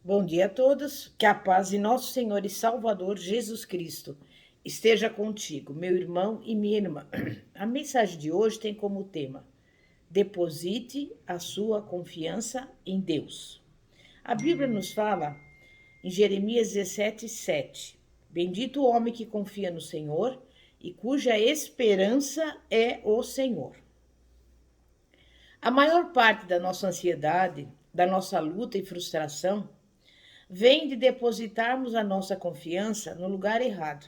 Bom dia a todos, que a paz de nosso Senhor e Salvador Jesus Cristo esteja contigo, meu irmão e minha irmã. A mensagem de hoje tem como tema: deposite a sua confiança em Deus. A Bíblia nos fala em Jeremias 17:7. Bendito o homem que confia no Senhor e cuja esperança é o Senhor. A maior parte da nossa ansiedade, da nossa luta e frustração vem de depositarmos a nossa confiança no lugar errado.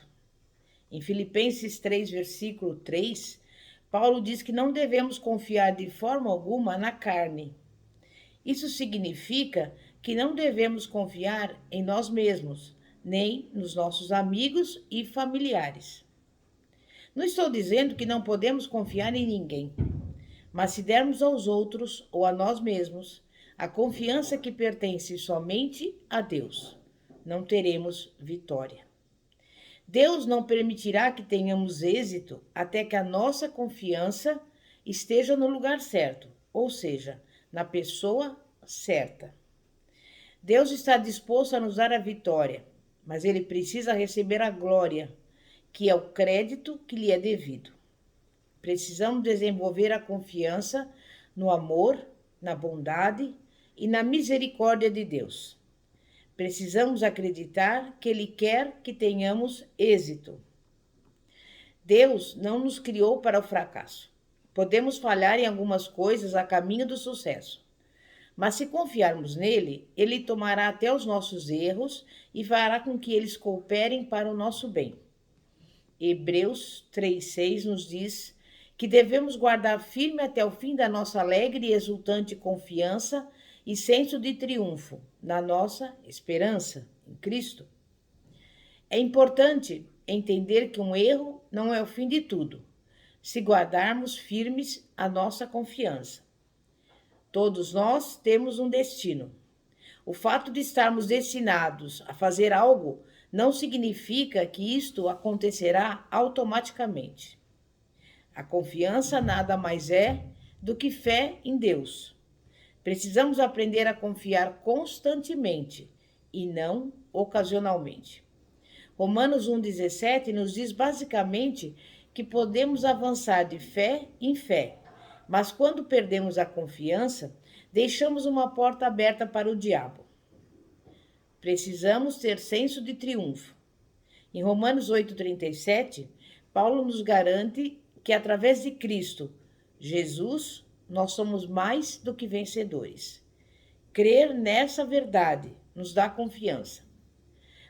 Em Filipenses 3, versículo 3, Paulo diz que não devemos confiar de forma alguma na carne. Isso significa que não devemos confiar em nós mesmos, nem nos nossos amigos e familiares. Não estou dizendo que não podemos confiar em ninguém, mas se dermos aos outros ou a nós mesmos a confiança que pertence somente a Deus, não teremos vitória. Deus não permitirá que tenhamos êxito até que a nossa confiança esteja no lugar certo, ou seja, na pessoa certa. Deus está disposto a nos dar a vitória, mas Ele precisa receber a glória, que é o crédito que lhe é devido. Precisamos desenvolver a confiança no amor, na bondade e na misericórdia de Deus. Precisamos acreditar que Ele quer que tenhamos êxito. Deus não nos criou para o fracasso. Podemos falhar em algumas coisas a caminho do sucesso. Mas se confiarmos nele, ele tomará até os nossos erros e fará com que eles cooperem para o nosso bem. Hebreus 3,6 nos diz que devemos guardar firme até o fim da nossa alegre e exultante confiança e senso de triunfo na nossa esperança em Cristo. É importante entender que um erro não é o fim de tudo, se guardarmos firmes a nossa confiança. Todos nós temos um destino. O fato de estarmos destinados a fazer algo não significa que isto acontecerá automaticamente. A confiança nada mais é do que fé em Deus. Precisamos aprender a confiar constantemente e não ocasionalmente. Romanos 1,17 nos diz basicamente que podemos avançar de fé em fé, mas quando perdemos a confiança, deixamos uma porta aberta para o diabo. Precisamos ter senso de triunfo. Em Romanos 8,37, Paulo nos garante que através de Cristo, Jesus, nós somos mais do que vencedores. Crer nessa verdade nos dá confiança.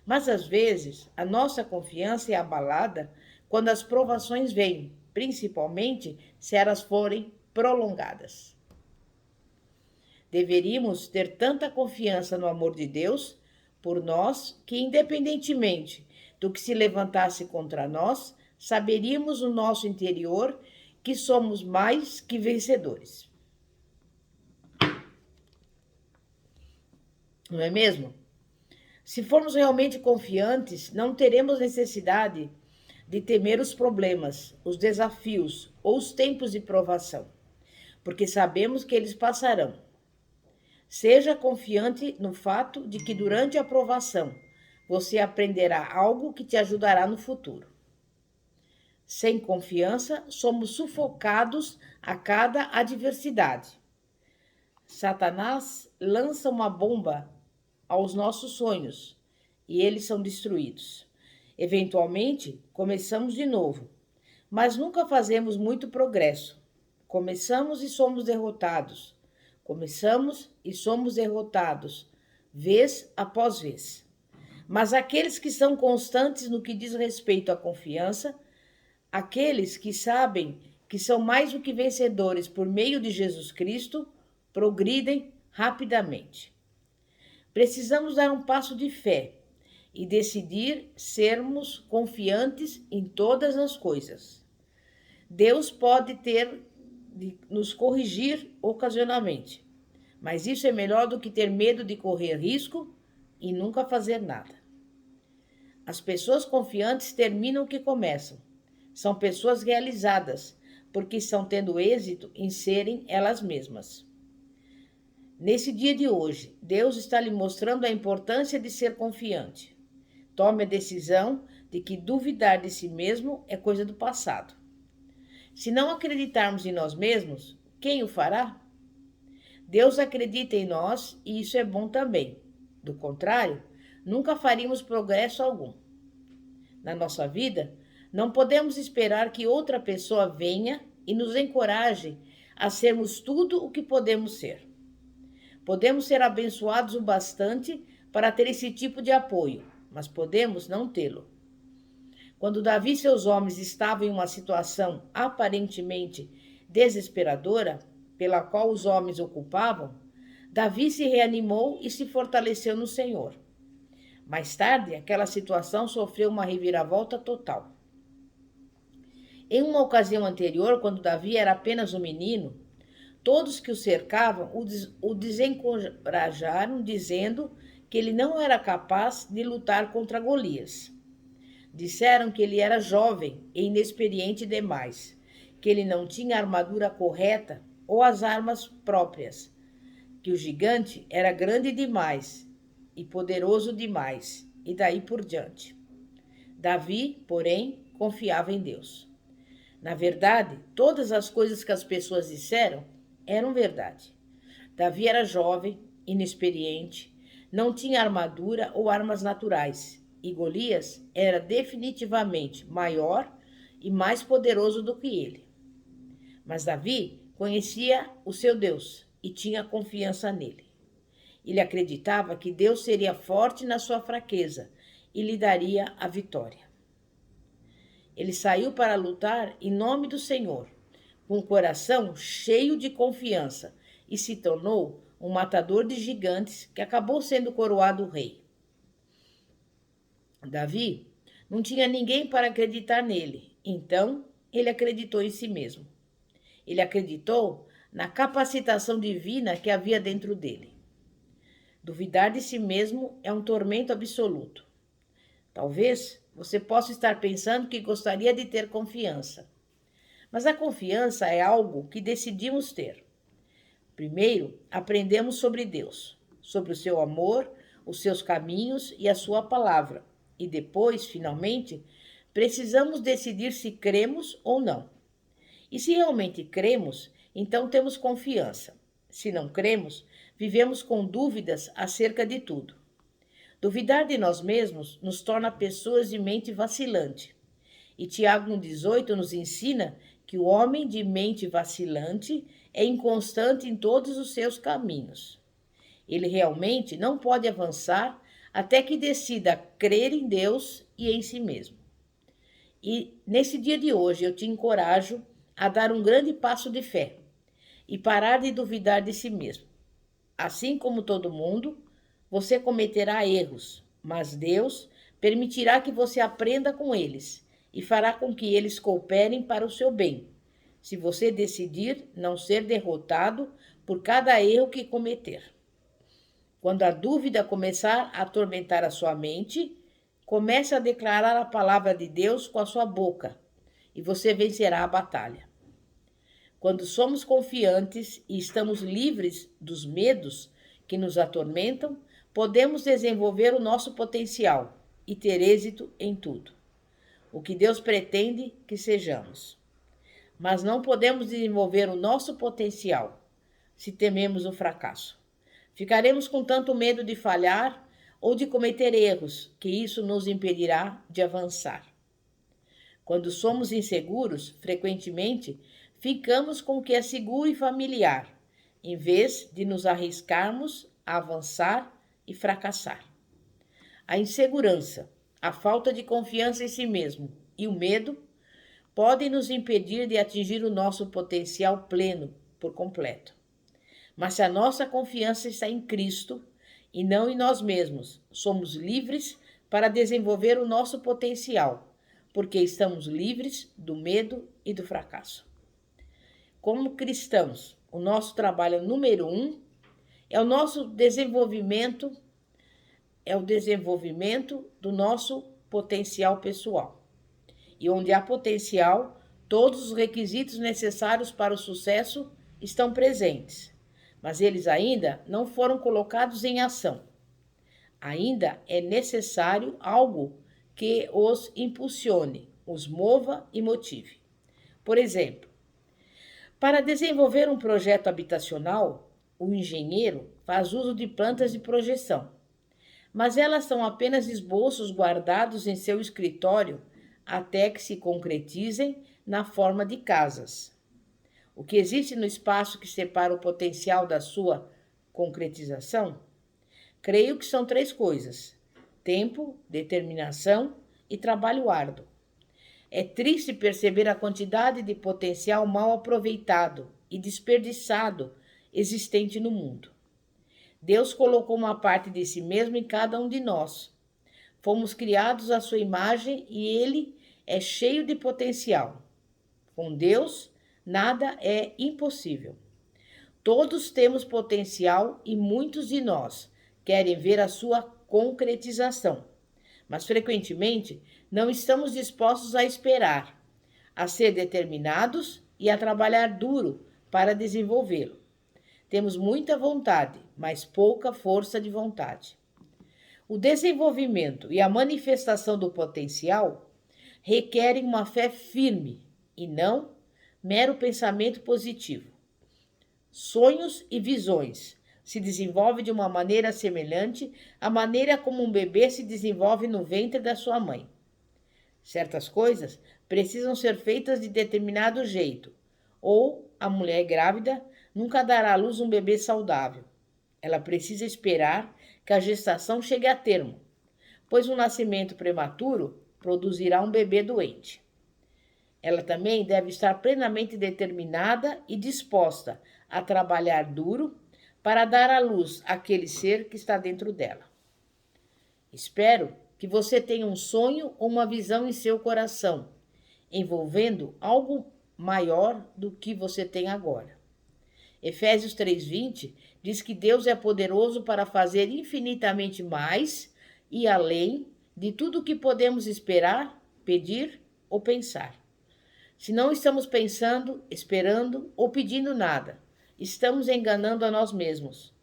Mas às vezes a nossa confiança é abalada quando as provações vêm, principalmente se elas forem prolongadas. Deveríamos ter tanta confiança no amor de Deus por nós que, independentemente do que se levantasse contra nós, saberíamos no nosso interior que somos mais que vencedores. Não é mesmo? Se formos realmente confiantes, não teremos necessidade de temer os problemas, os desafios ou os tempos de provação, porque sabemos que eles passarão. Seja confiante no fato de que durante a provação você aprenderá algo que te ajudará no futuro. Sem confiança, somos sufocados a cada adversidade. Satanás lança uma bomba aos nossos sonhos e eles são destruídos. Eventualmente, começamos de novo, mas nunca fazemos muito progresso. Começamos e somos derrotados. Começamos e somos derrotados, vez após vez. Mas aqueles que são constantes no que diz respeito à confiança, aqueles que sabem que são mais do que vencedores por meio de Jesus Cristo, progridem rapidamente. Precisamos dar um passo de fé e decidir sermos confiantes em todas as coisas. Deus pode ter de nos corrigir ocasionalmente, mas isso é melhor do que ter medo de correr risco e nunca fazer nada. As pessoas confiantes terminam o que começam. São pessoas realizadas, porque estão tendo êxito em serem elas mesmas. Nesse dia de hoje, Deus está lhe mostrando a importância de ser confiante. Tome a decisão de que duvidar de si mesmo é coisa do passado. Se não acreditarmos em nós mesmos, quem o fará? Deus acredita em nós e isso é bom também. Do contrário, nunca faríamos progresso algum. Na nossa vida, não podemos esperar que outra pessoa venha e nos encoraje a sermos tudo o que podemos ser. Podemos ser abençoados o bastante para ter esse tipo de apoio, mas podemos não tê-lo. Quando Davi e seus homens estavam em uma situação aparentemente desesperadora, pela qual os homens o culpavam, Davi se reanimou e se fortaleceu no Senhor. Mais tarde, aquela situação sofreu uma reviravolta total. Em uma ocasião anterior, quando Davi era apenas um menino, todos que o cercavam o desencorajaram, dizendo que ele não era capaz de lutar contra Golias. Disseram que ele era jovem e inexperiente demais, que ele não tinha a armadura correta ou as armas próprias, que o gigante era grande demais e poderoso demais, e daí por diante. Davi, porém, confiava em Deus. Na verdade, todas as coisas que as pessoas disseram eram verdade. Davi era jovem, inexperiente, não tinha armadura ou armas naturais, e Golias era definitivamente maior e mais poderoso do que ele. Mas Davi conhecia o seu Deus e tinha confiança nele. Ele acreditava que Deus seria forte na sua fraqueza e lhe daria a vitória. Ele saiu para lutar em nome do Senhor, com o coração cheio de confiança, e se tornou um matador de gigantes que acabou sendo coroado rei. Davi não tinha ninguém para acreditar nele, então ele acreditou em si mesmo. Ele acreditou na capacitação divina que havia dentro dele. Duvidar de si mesmo é um tormento absoluto. Talvez você possa estar pensando que gostaria de ter confiança. Mas a confiança é algo que decidimos ter. Primeiro, aprendemos sobre Deus, sobre o seu amor, os seus caminhos e a sua palavra. E depois, finalmente, precisamos decidir se cremos ou não. E se realmente cremos, então temos confiança. Se não cremos, vivemos com dúvidas acerca de tudo. Duvidar de nós mesmos nos torna pessoas de mente vacilante. E Tiago 1,18 nos ensina que o homem de mente vacilante é inconstante em todos os seus caminhos. Ele realmente não pode avançar até que decida crer em Deus e em si mesmo. E nesse dia de hoje eu te encorajo a dar um grande passo de fé e parar de duvidar de si mesmo. Assim como todo mundo, você cometerá erros, mas Deus permitirá que você aprenda com eles e fará com que eles cooperem para o seu bem, se você decidir não ser derrotado por cada erro que cometer. Quando a dúvida começar a atormentar a sua mente, comece a declarar a palavra de Deus com a sua boca e você vencerá a batalha. Quando somos confiantes e estamos livres dos medos que nos atormentam, podemos desenvolver o nosso potencial e ter êxito em tudo, o que Deus pretende que sejamos. Mas não podemos desenvolver o nosso potencial se tememos o fracasso. Ficaremos com tanto medo de falhar ou de cometer erros que isso nos impedirá de avançar. Quando somos inseguros, frequentemente, ficamos com o que é seguro e familiar, em vez de nos arriscarmos a avançar e fracassar. A insegurança, a falta de confiança em si mesmo e o medo podem nos impedir de atingir o nosso potencial pleno por completo. Mas se a nossa confiança está em Cristo e não em nós mesmos, somos livres para desenvolver o nosso potencial, porque estamos livres do medo e do fracasso. Como cristãos, o nosso trabalho número 1 é o nosso desenvolvimento, do nosso potencial pessoal. E onde há potencial, todos os requisitos necessários para o sucesso estão presentes. mas eles ainda não foram colocados em ação. Ainda é necessário algo que os impulsione, os mova e motive. Por exemplo, para desenvolver um projeto habitacional, o engenheiro faz uso de plantas de projeção, mas elas são apenas esboços guardados em seu escritório até que se concretizem na forma de casas. O que existe no espaço que separa o potencial da sua concretização? Creio que são 3 coisas: tempo, determinação e trabalho árduo. É triste perceber a quantidade de potencial mal aproveitado e desperdiçado existente no mundo. Deus colocou uma parte de si mesmo em cada um de nós. Fomos criados à sua imagem e ele é cheio de potencial. Com Deus, nada é impossível. Todos temos potencial e muitos de nós querem ver a sua concretização, mas frequentemente não estamos dispostos a esperar, a ser determinados e a trabalhar duro para desenvolvê-lo. Temos muita vontade, mas pouca força de vontade. O desenvolvimento e a manifestação do potencial requerem uma fé firme e não mero pensamento positivo. Sonhos e visões se desenvolvem de uma maneira semelhante à maneira como um bebê se desenvolve no ventre da sua mãe. Certas coisas precisam ser feitas de determinado jeito, ou a mulher grávida nunca dará à luz um bebê saudável. Ela precisa esperar que a gestação chegue a termo, pois um nascimento prematuro produzirá um bebê doente. Ela também deve estar plenamente determinada e disposta a trabalhar duro para dar à luz aquele ser que está dentro dela. Espero que você tenha um sonho ou uma visão em seu coração, envolvendo algo maior do que você tem agora. Efésios 3:20 diz que Deus é poderoso para fazer infinitamente mais e além de tudo o que podemos esperar, pedir ou pensar. Se não estamos pensando, esperando ou pedindo nada, estamos enganando a nós mesmos.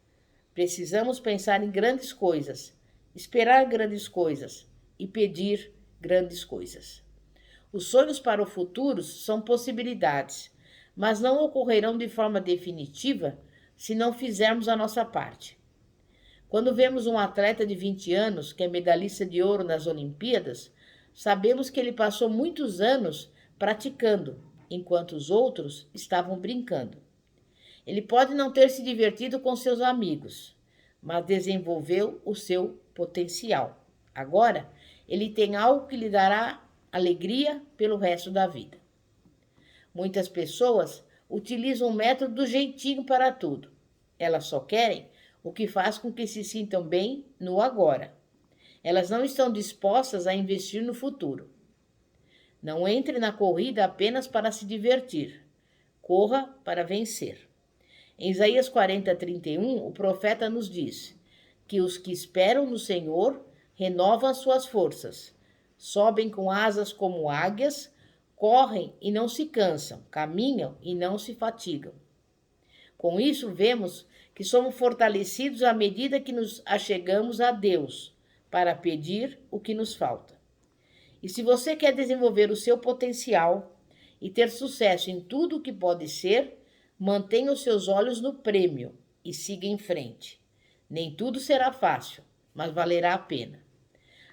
Precisamos pensar em grandes coisas, esperar grandes coisas e pedir grandes coisas. Os sonhos para o futuro são possibilidades, mas não ocorrerão de forma definitiva se não fizermos a nossa parte. Quando vemos um atleta de 20 anos que é medalhista de ouro nas Olimpíadas, sabemos que ele passou muitos anos praticando, enquanto os outros estavam brincando. Ele pode não ter se divertido com seus amigos, mas desenvolveu o seu potencial. Agora, ele tem algo que lhe dará alegria pelo resto da vida. Muitas pessoas utilizam o método do jeitinho para tudo. Elas só querem o que faz com que se sintam bem no agora. Elas não estão dispostas a investir no futuro. Não entre na corrida apenas para se divertir. Corra para vencer. Em Isaías 40:31, o profeta nos diz que os que esperam no Senhor renovam as suas forças, sobem com asas como águias, correm e não se cansam, caminham e não se fatigam. Com isso, vemos que somos fortalecidos à medida que nos achegamos a Deus para pedir o que nos falta. E se você quer desenvolver o seu potencial e ter sucesso em tudo o que pode ser, mantenha os seus olhos no prêmio e siga em frente. Nem tudo será fácil, mas valerá a pena.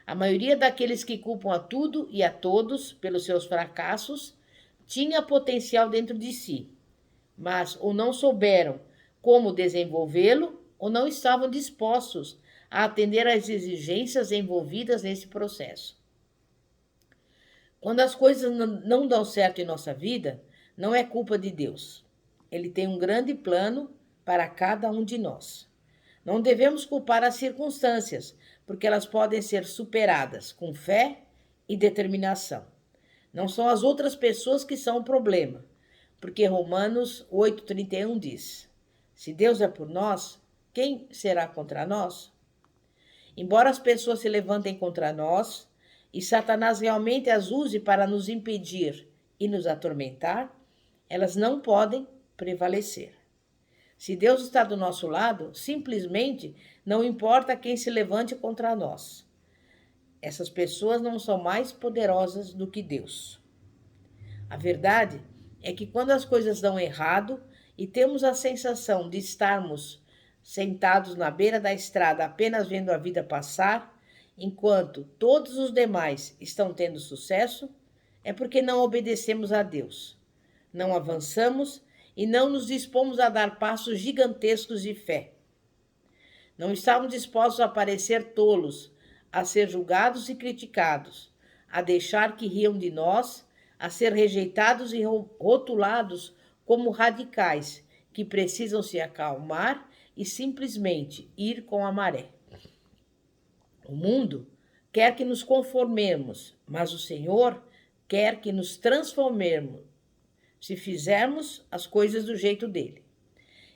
A maioria daqueles que culpam a tudo e a todos pelos seus fracassos tinha potencial dentro de si, mas ou não souberam como desenvolvê-lo ou não estavam dispostos a atender às exigências envolvidas nesse processo. Quando as coisas não dão certo em nossa vida, não é culpa de Deus. Ele tem um grande plano para cada um de nós. Não devemos culpar as circunstâncias, porque elas podem ser superadas com fé e determinação. Não são as outras pessoas que são o problema, porque Romanos 8:31 diz: se Deus é por nós, quem será contra nós? Embora as pessoas se levantem contra nós e Satanás realmente as use para nos impedir e nos atormentar, elas não podem prevalecer. Se Deus está do nosso lado, simplesmente não importa quem se levante contra nós. Essas pessoas não são mais poderosas do que Deus. A verdade é que quando as coisas dão errado e temos a sensação de estarmos sentados na beira da estrada apenas vendo a vida passar, enquanto todos os demais estão tendo sucesso, é porque não obedecemos a Deus, não avançamos e não nos dispomos a dar passos gigantescos de fé. Não estamos dispostos a parecer tolos, a ser julgados e criticados, a deixar que riam de nós, a ser rejeitados e rotulados como radicais, que precisam se acalmar e simplesmente ir com a maré. O mundo quer que nos conformemos, mas o Senhor quer que nos transformemos, se fizermos as coisas do jeito dele.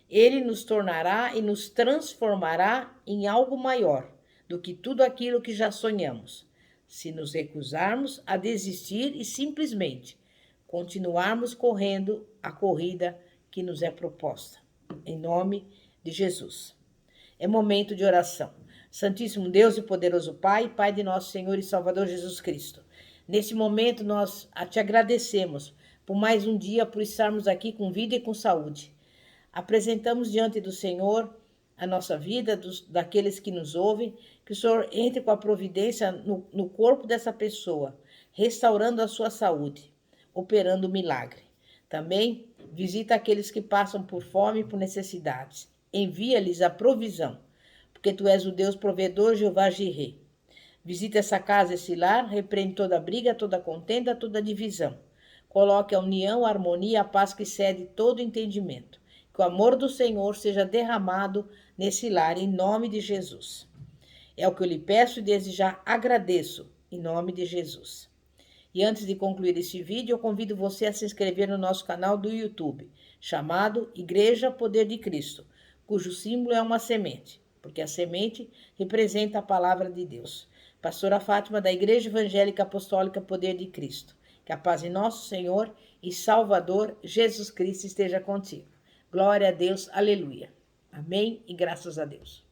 Ele nos tornará e nos transformará em algo maior do que tudo aquilo que já sonhamos, se nos recusarmos a desistir e simplesmente continuarmos correndo a corrida que nos é proposta. Em nome de Jesus. É momento de oração. Santíssimo Deus e poderoso Pai, Pai de nosso Senhor e Salvador Jesus Cristo. Nesse momento nós te agradecemos por mais um dia, por estarmos aqui com vida e com saúde. Apresentamos diante do Senhor a nossa vida, daqueles que nos ouvem, que o Senhor entre com a providência no corpo dessa pessoa, restaurando a sua saúde, operando o milagre. Também visita aqueles que passam por fome e por necessidades. Envia-lhes a provisão, porque Tu és o Deus provedor, Jeová Jireh. Visita essa casa, esse lar, repreende toda briga, toda contenda, toda divisão. Coloque a união, a harmonia, a paz que excede todo entendimento. Que o amor do Senhor seja derramado nesse lar, em nome de Jesus. É o que eu lhe peço e desde já agradeço, em nome de Jesus. E antes de concluir este vídeo, eu convido você a se inscrever no nosso canal do YouTube, chamado Igreja Poder de Cristo, cujo símbolo é uma semente, porque a semente representa a palavra de Deus. Pastora Fátima, da Igreja Evangélica Apostólica Poder de Cristo. Que a paz de nosso Senhor e Salvador Jesus Cristo esteja contigo. Glória a Deus, aleluia. Amém e graças a Deus.